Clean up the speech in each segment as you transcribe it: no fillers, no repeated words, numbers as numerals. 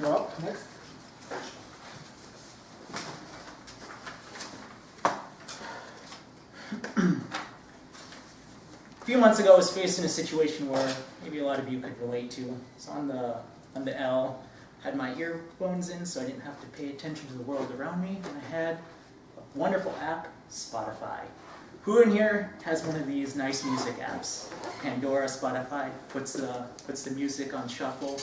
You're up next. A few months ago, I was faced in a situation where maybe a lot of you could relate to. So on the L, had my earphones in so I didn't have to pay attention to the world around me, and I had a wonderful app, Spotify. Who in here has one of these nice music apps? Pandora, Spotify, puts the music on shuffle.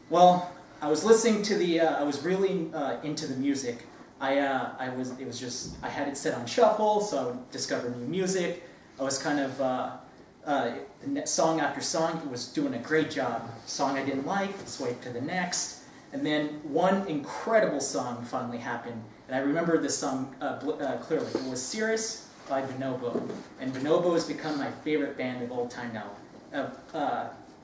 Well, I was listening to I was really into the music. I had it set on shuffle, so I would discover new music. I was kind of, song after song, it was doing a great job. Song I didn't like, swipe to the next. And then one incredible song finally happened. And I remember this song clearly. It was Cirrus by Bonobo. And Bonobo has become my favorite band of all time now.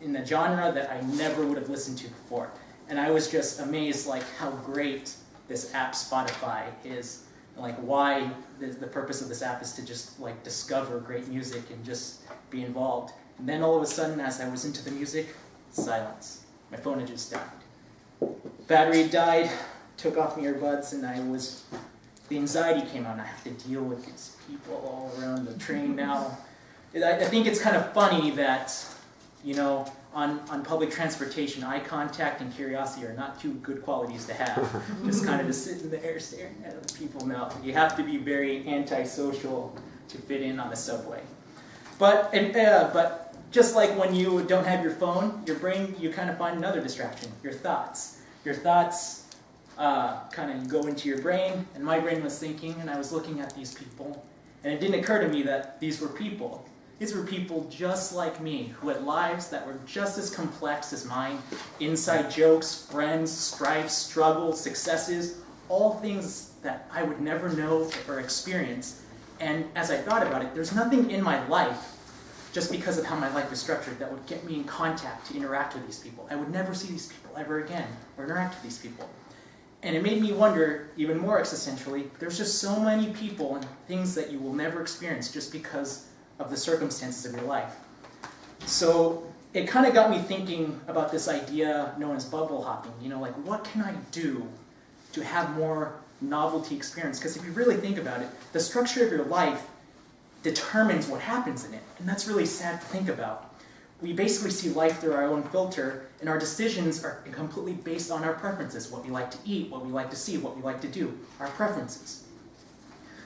In the genre that I never would have listened to before. And I was just amazed like how great this app Spotify is. Like why the purpose of this app is to just like discover great music and just be involved. And then all of a sudden, as I was into the music, silence. My phone had just died. Battery died, took off my earbuds, and the anxiety came out. I have to deal with these people all around the train now. I think it's kind of funny that, you know, on public transportation, eye contact and curiosity are not two good qualities to have. Just kind of just sitting there staring at other people. No, you have to be very antisocial to fit in on the subway. But just like when you don't have your phone, your brain, you kind of find another distraction, your thoughts. Your thoughts kind of go into your brain, and my brain was thinking, and I was looking at these people, and it didn't occur to me that these were people. These were people just like me, who had lives that were just as complex as mine. Inside jokes, friends, strifes, struggles, successes, all things that I would never know or experience. And as I thought about it, there's nothing in my life, just because of how my life is structured, that would get me in contact to interact with these people. I would never see these people ever again, or interact with these people. And it made me wonder, even more existentially, there's just so many people and things that you will never experience just because of the circumstances of your life. So it kind of got me thinking about this idea known as bubble hopping. You know, like what can I do to have more novelty experience? Because if you really think about it, the structure of your life determines what happens in it. And that's really sad to think about. We basically see life through our own filter, and our decisions are completely based on our preferences, what we like to eat, what we like to see, what we like to do, our preferences.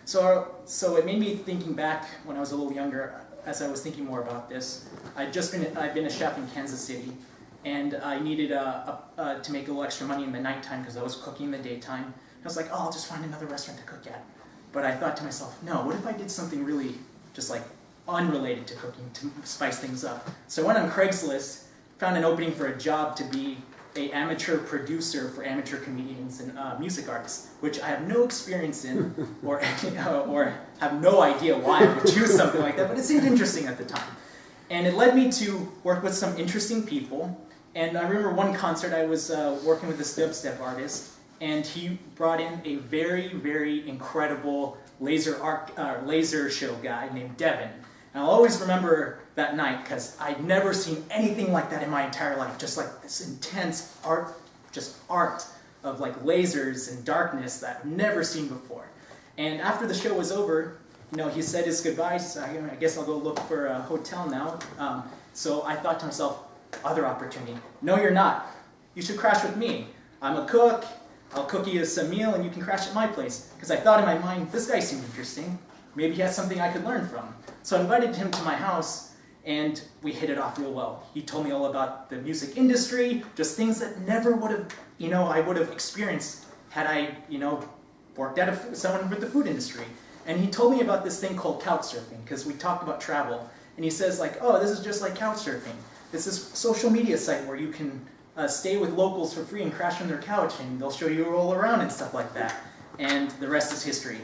So it made me thinking back when I was a little younger, as I was thinking more about this. I've been a chef in Kansas City, and I needed to make a little extra money in the nighttime because I was cooking in the daytime. I was like, oh, I'll just find another restaurant to cook at. But I thought to myself, no, what if I did something really just like unrelated to cooking to spice things up? So I went on Craigslist, found an opening for a job to be an amateur producer for amateur comedians and music artists, which I have no experience in, or have no idea why I would choose something like that, but it seemed interesting at the time. And it led me to work with some interesting people. And I remember one concert I was working with this dubstep artist, and he brought in a very, very incredible laser show guy named Devin. And I'll always remember that night because I'd never seen anything like that in my entire life. Just like this intense art of like lasers and darkness that I've never seen before. And after the show was over, you know, he said his goodbyes. So I guess I'll go look for a hotel now. So I thought to myself, other opportunity. No, you're not. You should crash with me. I'm a cook. I'll cook you some meal and you can crash at my place. Because I thought in my mind, this guy seemed interesting. Maybe he has something I could learn from. So I invited him to my house, and we hit it off real well. He told me all about the music industry, just things that never would have, I would have experienced had I, worked at someone with the food industry. And he told me about this thing called couch surfing, because we talked about travel. And he says like, oh, this is just like couch surfing. This is a social media site where you can stay with locals for free and crash on their couch, and they'll show you all around and stuff like that. And the rest is history.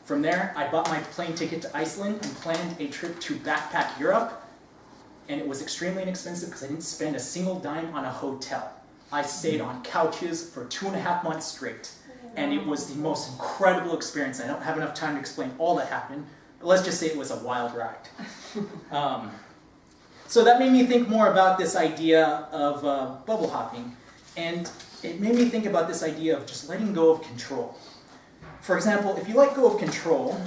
From there, I bought my plane ticket to Iceland and planned a trip to backpack Europe. And it was extremely inexpensive because I didn't spend a single dime on a hotel. I stayed on couches for 2.5 months straight. And it was the most incredible experience. I don't have enough time to explain all that happened, but let's just say it was a wild ride. So that made me think more about this idea of bubble hopping. And it made me think about this idea of just letting go of control. For example, if you let go of control,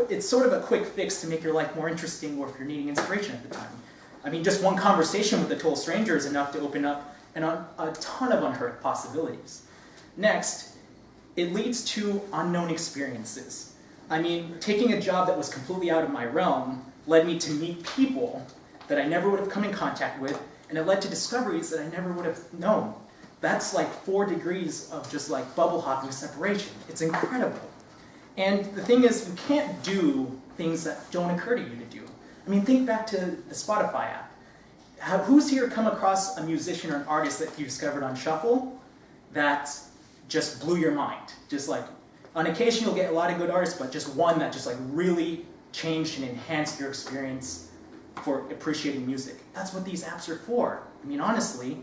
it's sort of a quick fix to make your life more interesting, or if you're needing inspiration at the time. I mean, just one conversation with a total stranger is enough to open up a ton of unheard possibilities. Next, it leads to unknown experiences. I mean, taking a job that was completely out of my realm led me to meet people that I never would have come in contact with, and it led to discoveries that I never would have known. That's like 4 degrees of just like bubble hopping separation. It's incredible. And the thing is, you can't do things that don't occur to you to do. I mean, think back to the Spotify app. Who's here come across a musician or an artist that you discovered on Shuffle that just blew your mind? Just like, on occasion you'll get a lot of good artists, but just one that just like really changed and enhanced your experience for appreciating music. That's what these apps are for. I mean, honestly,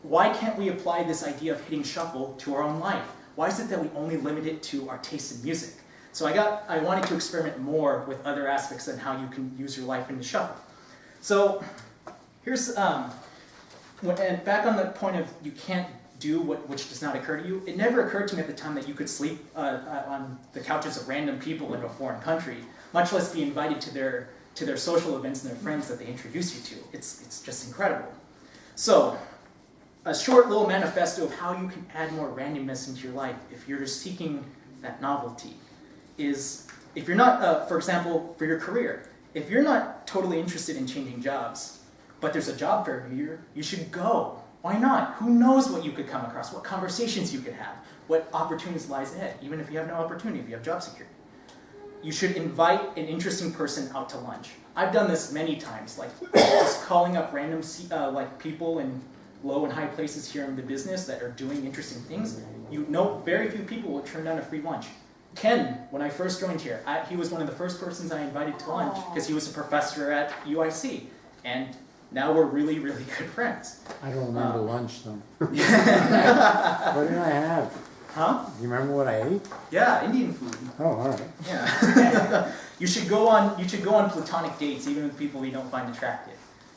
why can't we apply this idea of hitting shuffle to our own life? Why is it that we only limit it to our taste in music? So I wanted to experiment more with other aspects and how you can use your life into shuffle. So here's, and back on the point of you can't do which does not occur to you, it never occurred to me at the time that you could sleep on the couches of random people in a foreign country, much less be invited to their social events and their friends that they introduce you to. It's just incredible. So, a short little manifesto of how you can add more randomness into your life if you're just seeking that novelty is, if you're not, for example, for your career, if you're not totally interested in changing jobs, but there's a job fair here, you should go. Why not? Who knows what you could come across, what conversations you could have, what opportunities lies ahead, even if you have no opportunity, if you have job security. You should invite an interesting person out to lunch. I've done this many times, like just calling up random like people in low and high places here in the business that are doing interesting things. You know, very few people will turn down a free lunch. Ken, when I first joined here, he was one of the first persons I invited to lunch because he was a professor at UIC, and now we're really, really good friends. I don't remember lunch though. What did I have? Huh? You remember what I ate? Yeah, Indian food. Oh, all right. Yeah. You should go on platonic dates, even with people you don't find attractive.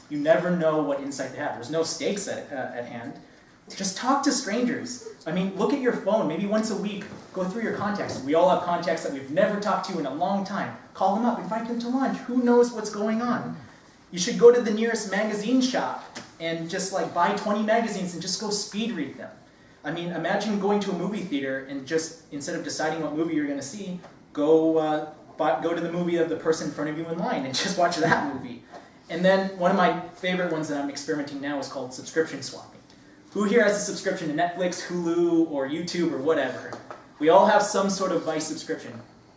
You never know what insight they have. There's no stakes at hand. Just talk to strangers. I mean, look at your phone. Maybe once a week, go through your contacts. We all have contacts that we've never talked to in a long time. Call them up, invite them to lunch. Who knows what's going on? You should go to the nearest magazine shop and just like buy 20 magazines and just go speed read them. I mean, imagine going to a movie theater and just, instead of deciding what movie you're going to see, go to the movie of the person in front of you in line and just watch that movie. And then one of my favorite ones that I'm experimenting now is called subscription swapping. Who here has a subscription to Netflix, Hulu, or YouTube, or whatever? We all have some sort of Vice subscription.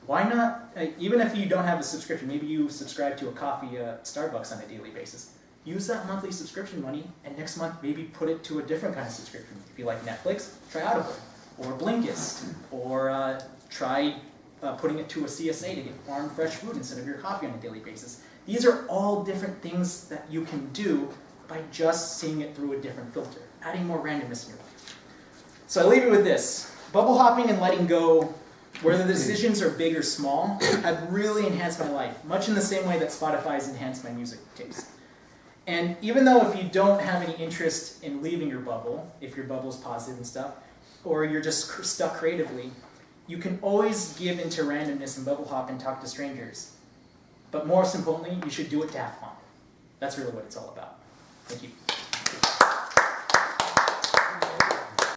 Why not, even if you don't have a subscription, maybe you subscribe to a coffee at Starbucks on a daily basis. Use that monthly subscription money, and next month maybe put it to a different kind of subscription. If you like Netflix, try Audible, or Blinkist, or try putting it to a CSA to get farm fresh food instead of your coffee on a daily basis. These are all different things that you can do by just seeing it through a different filter, adding more randomness in your life. So I leave you with this. Bubble hopping and letting go, whether the decisions are big or small, have really enhanced my life, much in the same way that Spotify's enhanced my music taste. And even though if you don't have any interest in leaving your bubble, if your bubble is positive and stuff, or you're just stuck creatively, you can always give into randomness and bubble hop and talk to strangers. But most importantly, you should do it to have fun. That's really what it's all about. Thank you.